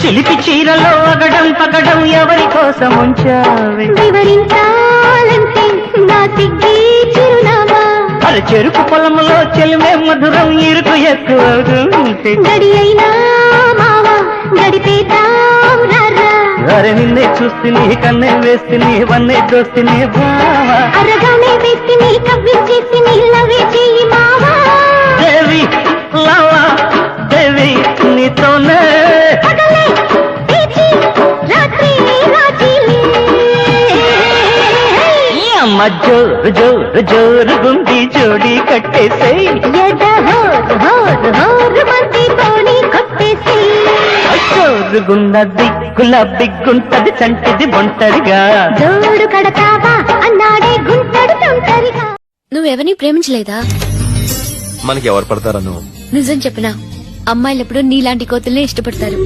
చిలిపి చీరలో అగడం పగడం ఎవరి కోసం ఉంచావే వివరించాలంటే నా సిగ్గే చిరునామా అర చెరుకు పొలంలో చెలిమే మధురం ఇరుకు ఎక్కువ గడి అయినా మావా గడిపేద్దాం రారా అరే నిన్నే చూస్తుని కన్నే వేస్తుని వన్నే దోస్తుని బావా అరగానే వేస్తుని కవ్వించేస్తుని లవే చెయ్యి మావా దేవి లవా దేవి నీతోనే పగలే తీర్చి రాత్రి రాత్రిలే ఈ అమ్మ జోరు జోరు జోరు గుండి జోడి కట్టేసేయ్ ఎద హోరు హోరు హోరు మంది తోని కొట్టేసి జోరుగున్నది గులాబిగుంటది చంటిది ఒంటరిగా జోడు కడతావా అన్నాడే గుంటడు తొంటరిగా నువ్వెవరిని ప్రేమించలేదా? మనకి ఎవరు పడతారా నువ్వు? నిజం చెప్పనా, అమ్మాయిలెప్పుడు నీలాంటి కోతుల్నే ఇష్టపడతారు.